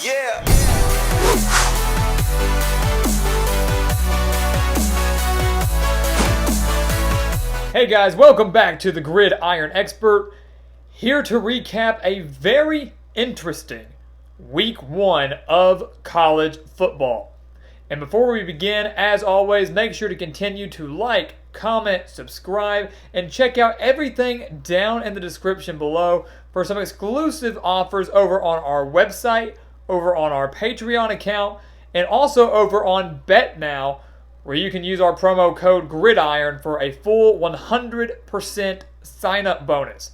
Yeah. Hey guys, welcome back to the Gridiron Expert. Here to recap a very interesting week 1 of college football. And before we begin, as always, make sure to continue to like, comment, subscribe, and check out everything down in the description below for some exclusive offers over on our website, over on our Patreon account, and also over on BetNow, where you can use our promo code GRIDIRON for a full 100% sign-up bonus.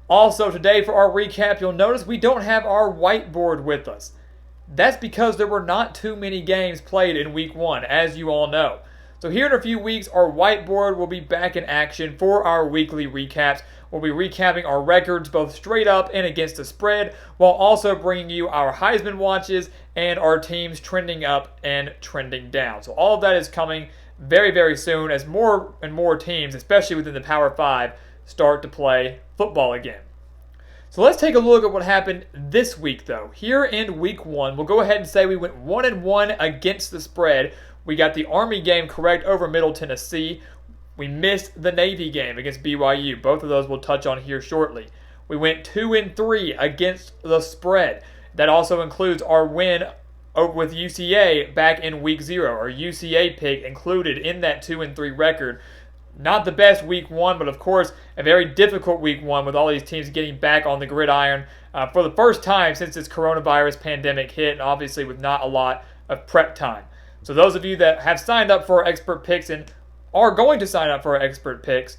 Also, today for our recap, you'll notice we don't have our whiteboard with us. That's because there were not too many games played in week 1, as you all know. So here in a few weeks, our whiteboard will be back in action for our weekly recaps. We'll be recapping our records both straight up and against the spread, while also bringing you our Heisman watches and our teams trending up and trending down. So all of that is coming very, very soon as more and more teams, especially within the Power 5, start to play football again. So let's take a look at what happened this week, though. Here in week 1, we'll go ahead and say we went 1-1 against the spread. We got the Army game correct over Middle Tennessee. We missed the Navy game against BYU. Both of those we'll touch on here shortly. We went 2-3 against the spread. That also includes our win with UCA back in week 0. Our UCA pick included in that 2-3 record. Not the best week 1, but of course a very difficult week 1 with all these teams getting back on the gridiron for the first time since this coronavirus pandemic hit, and obviously with not a lot of prep time. So those of you that have signed up for our expert picks and are going to sign up for our expert picks,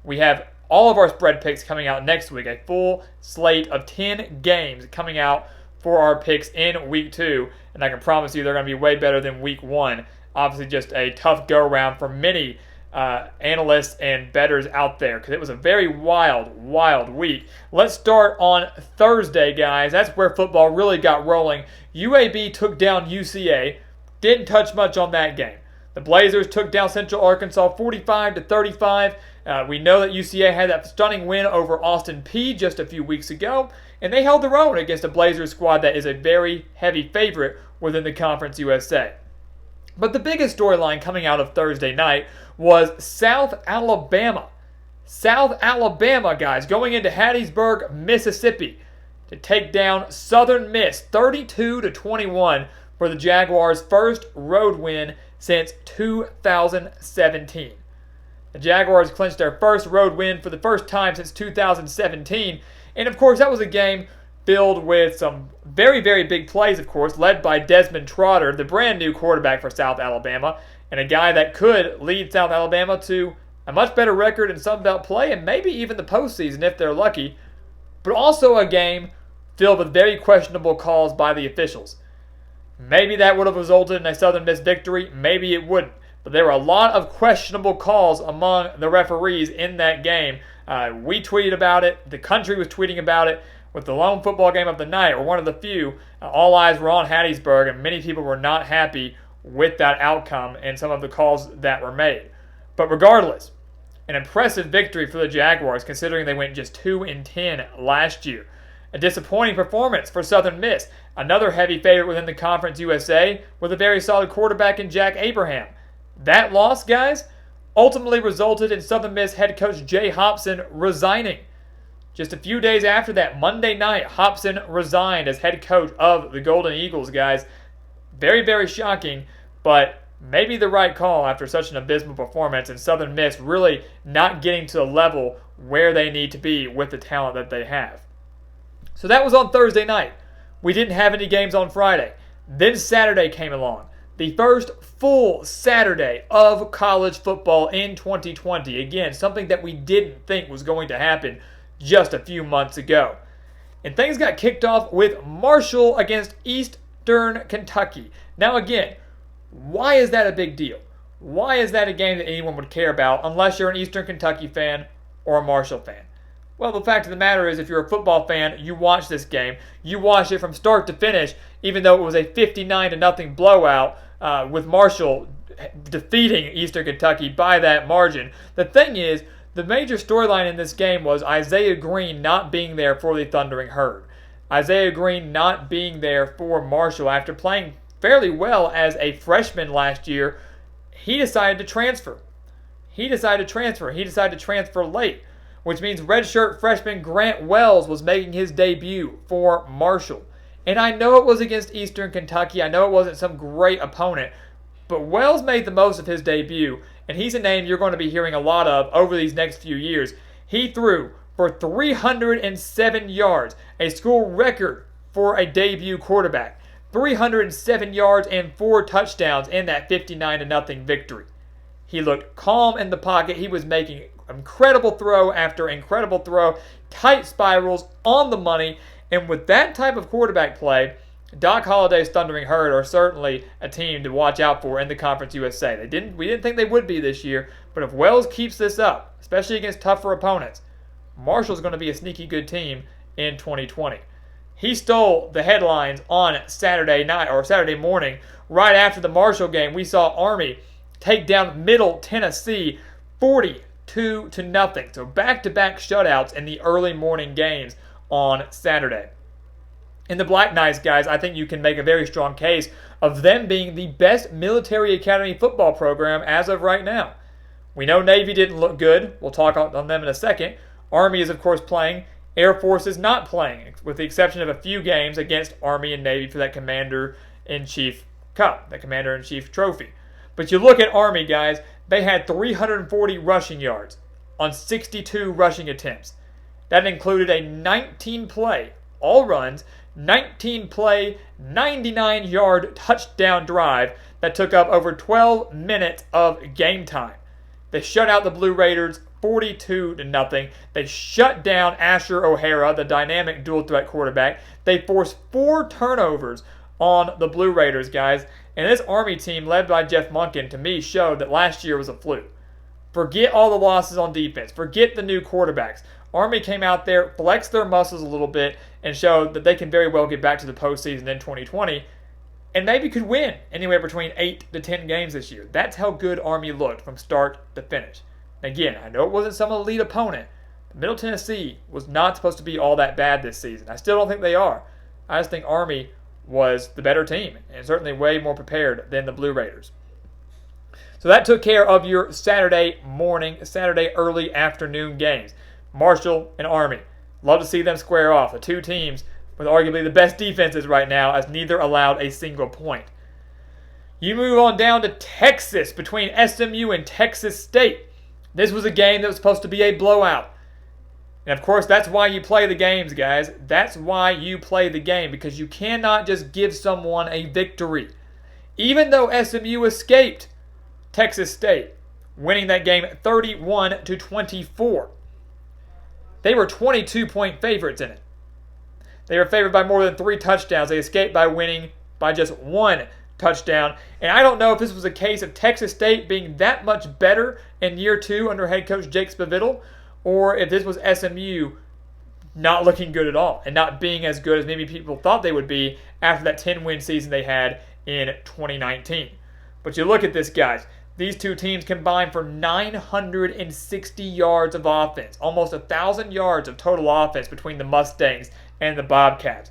we have all of our spread picks coming out next week. A full slate of 10 games coming out for our picks in week 2, and I can promise you they're going to be way better than week 1. Obviously just a tough go-around for many analysts and bettors out there because it was a very wild week. Let's start on Thursday, guys. That's where football really got rolling. UAB took down UCA. Didn't touch much on that game. The Blazers took down Central Arkansas 45-35. We know that UCA had that stunning win over Austin Peay just a few weeks ago, and they held their own against a Blazers squad that is a very heavy favorite within the Conference USA. But the biggest storyline coming out of Thursday night was South Alabama. South Alabama, guys, going into Hattiesburg, Mississippi to take down Southern Miss 32-21 for the Jaguars' first road win since 2017. The Jaguars clinched their first road win for the first time since 2017. And of course, that was a game filled with some very, very big plays, of course, led by Desmond Trotter, the brand new quarterback for South Alabama, and a guy that could lead South Alabama to a much better record in Sun Belt play and maybe even the postseason if they're lucky, but also a game filled with very questionable calls by the officials. Maybe that would have resulted in a Southern Miss victory, maybe it wouldn't, but there were a lot of questionable calls among the referees in that game. We tweeted about it, the country was tweeting about it. With the lone football game of the night, or one of the few, all eyes were on Hattiesburg, and many people were not happy with that outcome and some of the calls that were made. But regardless, an impressive victory for the Jaguars, considering they went just 2-10 last year. A disappointing performance for Southern Miss, another heavy favorite within the Conference USA, with a very solid quarterback in Jack Abraham. That loss, guys, ultimately resulted in Southern Miss head coach Jay Hopson resigning. Just a few days after that, Monday night, Hopson resigned as head coach of the Golden Eagles, guys. Very, very shocking, but maybe the right call after such an abysmal performance and Southern Miss really not getting to the level where they need to be with the talent that they have. So that was on Thursday night. We didn't have any games on Friday. Then Saturday came along. The first full Saturday of college football in 2020. Again, something that we didn't think was going to happen just a few months ago. And things got kicked off with Marshall against Eastern Kentucky. Now again, why is that a big deal? Why is that a game that anyone would care about unless you're an Eastern Kentucky fan or a Marshall fan? Well, the fact of the matter is if you're a football fan, you watch this game. You watch it from start to finish, even though it was a 59-0 blowout with Marshall defeating Eastern Kentucky by that margin. The thing is, the major storyline in this game was Isaiah Green not being there for the Thundering Herd. Isaiah Green not being there for Marshall after playing fairly well as a freshman last year, he decided to transfer. He decided to transfer late, which means redshirt freshman Grant Wells was making his debut for Marshall. And I know it was against Eastern Kentucky. I know it wasn't some great opponent, but Wells made the most of his debut, and he's a name you're going to be hearing a lot of over these next few years. He threw for 307 yards, a school record for a debut quarterback. 307 yards and 4 touchdowns in that 59-0 victory. He looked calm in the pocket. He was making incredible throw after incredible throw, tight spirals on the money, and with that type of quarterback play, Doc Holliday's Thundering Herd are certainly a team to watch out for in the Conference USA. We didn't think they would be this year, but if Wells keeps this up, especially against tougher opponents, Marshall's going to be a sneaky good team in 2020. He stole the headlines on Saturday night or Saturday morning. Right after the Marshall game, we saw Army take down Middle Tennessee 42-0. So back-to-back shutouts in the early morning games on Saturday. In the Black Knights, guys, I think you can make a very strong case of them being the best military academy football program as of right now. We know Navy didn't look good. We'll talk on them in a second. Army is, of course, playing. Air Force is not playing, with the exception of a few games against Army and Navy for that Commander-in-Chief Cup, that Commander-in-Chief Trophy. But you look at Army, guys, they had 340 rushing yards on 62 rushing attempts. That included a 19-play, all runs, 19-play, 99-yard touchdown drive that took up over 12 minutes of game time. They shut out the Blue Raiders 42-0. They shut down Asher O'Hara, the dynamic dual-threat quarterback. They forced 4 turnovers on the Blue Raiders, guys. And this Army team, led by Jeff Monken, to me showed that last year was a fluke. Forget all the losses on defense. Forget the new quarterbacks. Army came out there, flexed their muscles a little bit, and showed that they can very well get back to the postseason in 2020 and maybe could win anywhere between 8 to 10 games this year. That's how good Army looked from start to finish. Again, I know it wasn't some elite opponent, but Middle Tennessee was not supposed to be all that bad this season. I still don't think they are. I just think Army was the better team and certainly way more prepared than the Blue Raiders. So that took care of your Saturday morning, Saturday early afternoon games. Marshall and Army. Love to see them square off. The two teams with arguably the best defenses right now, as neither allowed a single point. You move on down to Texas between SMU and Texas State. This was a game that was supposed to be a blowout. And of course, that's why you play the games, guys. That's why you play the game, because you cannot just give someone a victory. Even though SMU escaped Texas State, winning that game 31-24. They were 22-point favorites in it. They were favored by more than 3 touchdowns. They escaped by winning by just 1 touchdown. And I don't know if this was a case of Texas State being that much better in year 2 under head coach Jake Spavital, or if this was SMU not looking good at all and not being as good as maybe people thought they would be after that 10-win season they had in 2019. But you look at this, guys. These two teams combined for 960 yards of offense, almost 1,000 yards of total offense between the Mustangs and the Bobcats.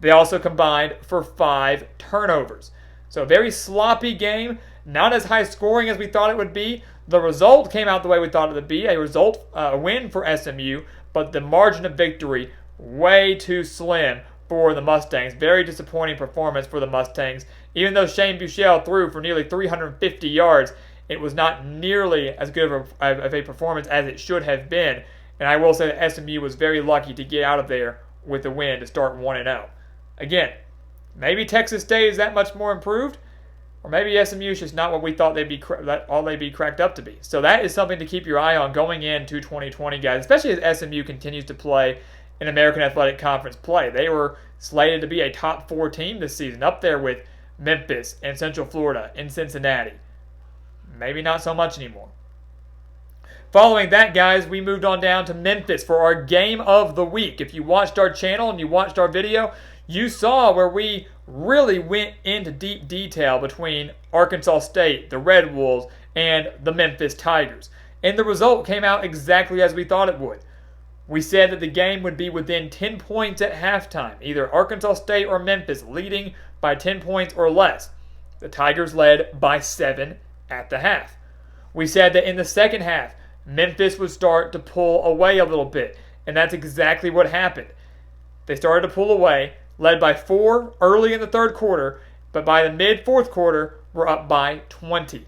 They also combined for 5 turnovers. So a very sloppy game, not as high scoring as we thought it would be. The result came out the way we thought it would be, a win for SMU, but the margin of victory way too slim for the Mustangs. Very disappointing performance for the Mustangs. Even though Shane Buechele threw for nearly 350 yards, it was not nearly as good of a performance as it should have been. And I will say that SMU was very lucky to get out of there with the win to start 1-0. Again, maybe Texas State is that much more improved, or maybe SMU is just not what we thought they'd be cracked up to be. So that is something to keep your eye on going into 2020, guys, especially as SMU continues to play in American Athletic Conference play. They were slated to be a top 4 team this season, up there with Memphis and Central Florida and Cincinnati. Maybe not so much anymore. Following that, guys, we moved on down to Memphis for our game of the week. If you watched our channel and you watched our video, you saw where we really went into deep detail between Arkansas State, the Red Wolves, and the Memphis Tigers. And the result came out exactly as we thought it would. We said that the game would be within 10 points at halftime, either Arkansas State or Memphis leading by 10 points or less. The Tigers led by 7 at the half. We said that in the second half, Memphis would start to pull away a little bit, and that's exactly what happened. They started to pull away, led by 4 early in the third quarter, but by the mid-fourth quarter, were up by 20.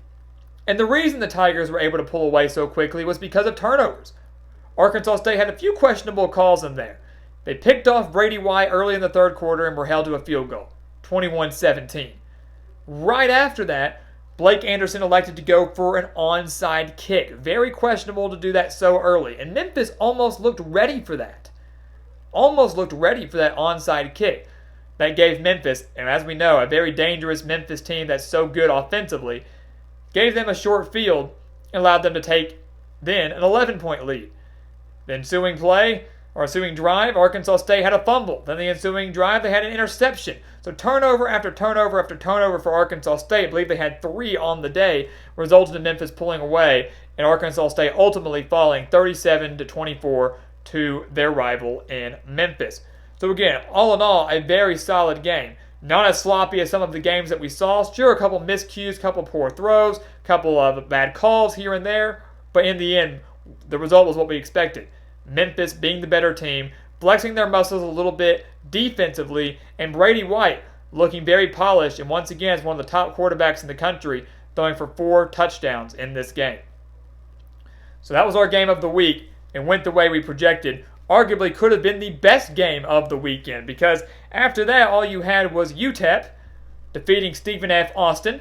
And the reason the Tigers were able to pull away so quickly was because of turnovers. Arkansas State had a few questionable calls in there. They picked off Brady White early in the third quarter and were held to a field goal, 21-17. Right after that, Blake Anderson elected to go for an onside kick. Very questionable to do that so early. And Memphis almost looked ready for that. Almost looked ready for that onside kick. That gave Memphis, and as we know, a very dangerous Memphis team that's so good offensively, gave them a short field and allowed them to take then an 11-point lead. The ensuing drive, Arkansas State had a fumble. Then the ensuing drive, they had an interception. So turnover after turnover after turnover for Arkansas State. I believe they had 3 on the day, resulted in Memphis pulling away, and Arkansas State ultimately falling 37-24 to their rival in Memphis. So again, all in all, a very solid game. Not as sloppy as some of the games that we saw. Sure, a couple miscues, a couple poor throws, a couple of bad calls here and there, but in the end, the result was what we expected. Memphis being the better team, flexing their muscles a little bit defensively, and Brady White looking very polished, and once again is one of the top quarterbacks in the country, throwing for 4 touchdowns in this game. So that was our game of the week, and went the way we projected. Arguably could have been the best game of the weekend, because after that, all you had was UTEP defeating Stephen F. Austin.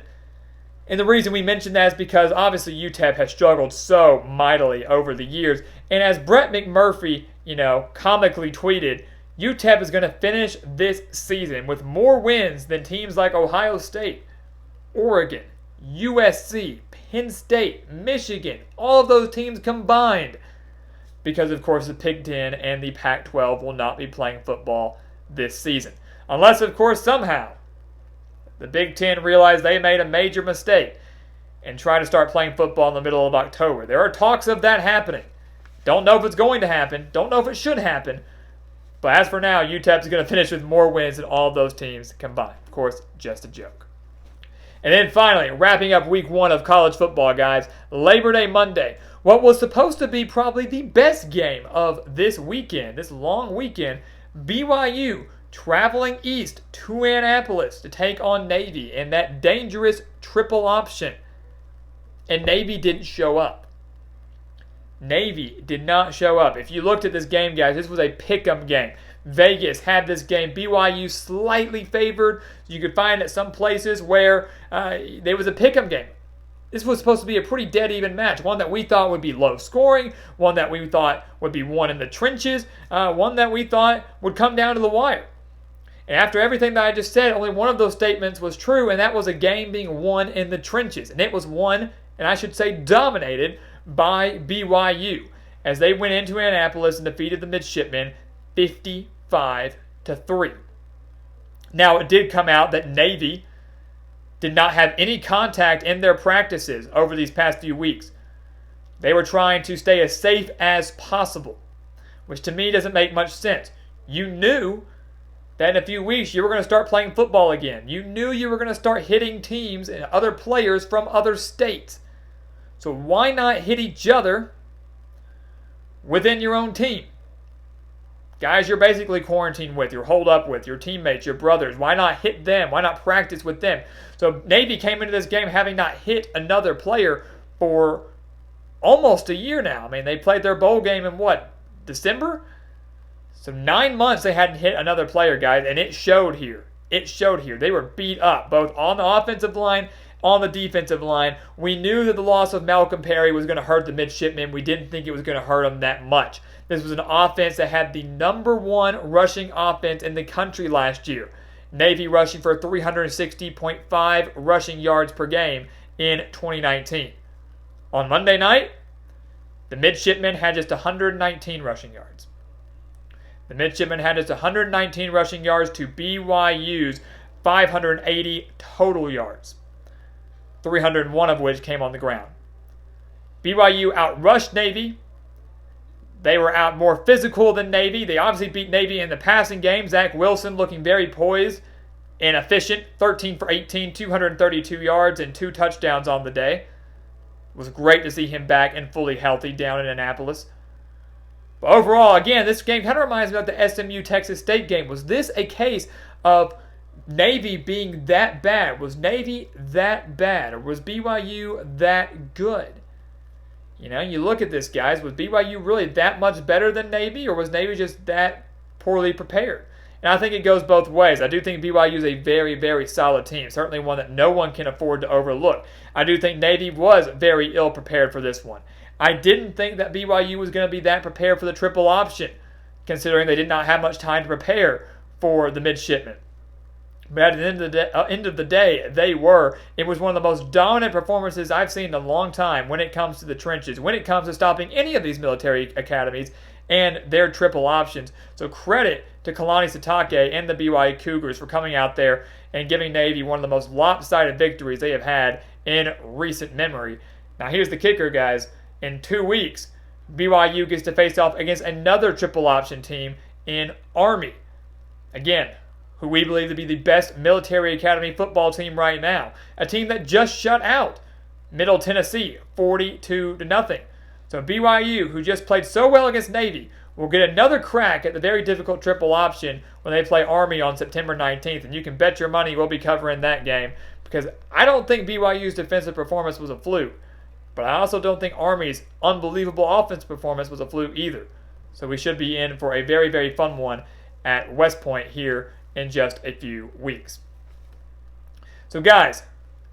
And the reason we mentioned that is because obviously UTEP has struggled so mightily over the years. And as Brett McMurphy, comically tweeted, UTEP is going to finish this season with more wins than teams like Ohio State, Oregon, USC, Penn State, Michigan, all of those teams combined. Because, of course, the Big Ten and the Pac-12 will not be playing football this season. Unless, of course, somehow the Big Ten realized they made a major mistake and try to start playing football in the middle of October. There are talks of that happening. Don't know if it's going to happen. Don't know if it should happen. But as for now, UTEP is going to finish with more wins than all of those teams combined. Of course, just a joke. And then finally, wrapping up week 1 of college football, guys, Labor Day Monday. What was supposed to be probably the best game of this weekend, this long weekend, BYU traveling east to Annapolis to take on Navy in that dangerous triple option. And Navy didn't show up. Navy did not show up. If you looked at this game, guys, this was a pick'em game. Vegas had this game. BYU slightly favored. You could find at some places where there was a pick'em game. This was supposed to be a pretty dead even match. One that we thought would be low scoring. One that we thought would be won in the trenches. One that we thought would come down to the wire. And after everything that I just said, only one of those statements was true, and that was a game being won in the trenches. And it was won, and I should say dominated, by BYU as they went into Annapolis and defeated the Midshipmen 55-3. Now, it did come out that Navy did not have any contact in their practices over these past few weeks. They were trying to stay as safe as possible, which to me doesn't make much sense. You knew that in a few weeks you were going to start playing football again. You knew you were going to start hitting teams and other players from other states. So why not hit each other within your own team? Guys you're basically quarantined with, you're holed up with, your teammates, your brothers. Why not hit them? Why not practice with them? So Navy came into this game having not hit another player for almost a year now. I mean, they played their bowl game in what, December? So 9 months they hadn't hit another player, guys, and it showed here. It showed here. They were beat up, both on the offensive line, on the defensive line. We knew that the loss of Malcolm Perry was going to hurt the Midshipmen. We didn't think it was going to hurt them that much. This was an offense that had the #1 rushing offense in the country last year. Navy rushing for 360.5 rushing yards per game in 2019. On Monday night, the Midshipmen had just 119 rushing yards. The Midshipmen had just 119 rushing yards to BYU's 580 total yards, 301 of which came on the ground. BYU outrushed Navy. They were out more physical than Navy. They obviously beat Navy in the passing game. Zach Wilson looking very poised and efficient. 13 for 18, 232 yards, and 2 touchdowns on the day. It was great to see him back and fully healthy down in Annapolis. But overall, again, this game kind of reminds me of the SMU-Texas State game. Was this a case of Navy being that bad? Was Navy that bad? Or was BYU that good? You know, you look at this, guys. Was BYU really that much better than Navy, or was Navy just that poorly prepared? And I think it goes both ways. I do think BYU is a very, very solid team. Certainly one that no one can afford to overlook. I do think Navy was very ill prepared for this one. I didn't think that BYU was going to be that prepared for the triple option, considering they did not have much time to prepare for the midshipmen. But at the end of the day, they were. It was one of the most dominant performances I've seen in a long time when it comes to the trenches, when it comes to stopping any of these military academies and their triple options. So credit to Kalani Sitake and the BYU Cougars for coming out there and giving Navy one of the most lopsided victories they have had in recent memory. Now here's the kicker, guys. In 2 weeks, BYU gets to face off against another triple option team in Army. Again, who we believe to be the best military academy football team right now. A team that just shut out Middle Tennessee 42-0. So BYU, who just played so well against Navy, will get another crack at the very difficult triple option when they play Army on September 19th. And you can bet your money we'll be covering that game, because I don't think BYU's defensive performance was a fluke. But I also don't think Army's unbelievable offensive performance was a fluke either. So we should be in for a very, very fun one at West Point here in just a few weeks. So guys,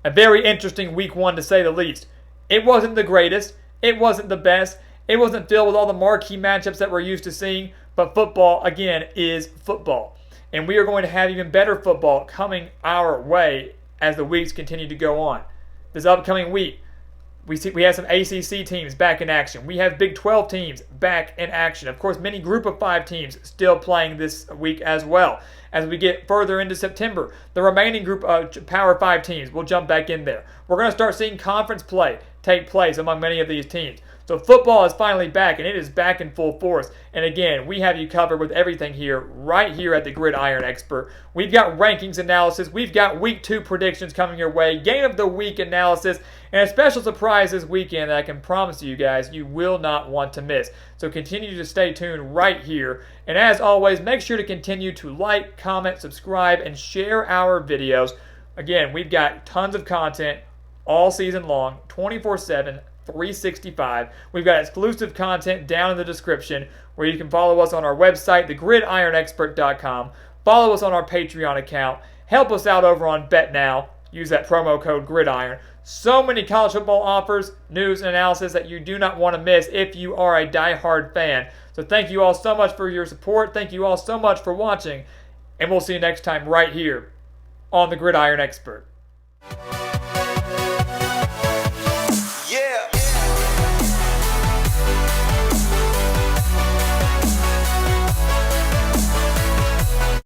a very interesting week one to say the least. It wasn't the greatest. It wasn't the best. It wasn't filled with all the marquee matchups that we're used to seeing. But football, again, is football. And we are going to have even better football coming our way as the weeks continue to go on. This upcoming week, we have some ACC teams back in action. We have Big 12 teams back in action. Of course, many Group of 5 teams still playing this week as well. As we get further into September, the remaining group of Power 5 teams will jump back in there. We're going to start seeing conference play take place among many of these teams. So football is finally back, and it is back in full force. And again, we have you covered with everything here, right here at the Gridiron Expert. We've got rankings analysis. We've got Week 2 predictions coming your way, Game of the Week analysis, and a special surprise this weekend that I can promise you guys you will not want to miss. So continue to stay tuned right here. And as always, make sure to continue to like, comment, subscribe, and share our videos. Again, we've got tons of content all season long, 24/7, 365. We've got exclusive content down in the description where you can follow us on our website, thegridironexpert.com. Follow us on our Patreon account. Help us out over on BetNow. Use that promo code GRIDIRON. So many college football offers, news, and analysis that you do not want to miss if you are a diehard fan. So thank you all so much for your support. Thank you all so much for watching. And we'll see you next time right here on the Gridiron Expert.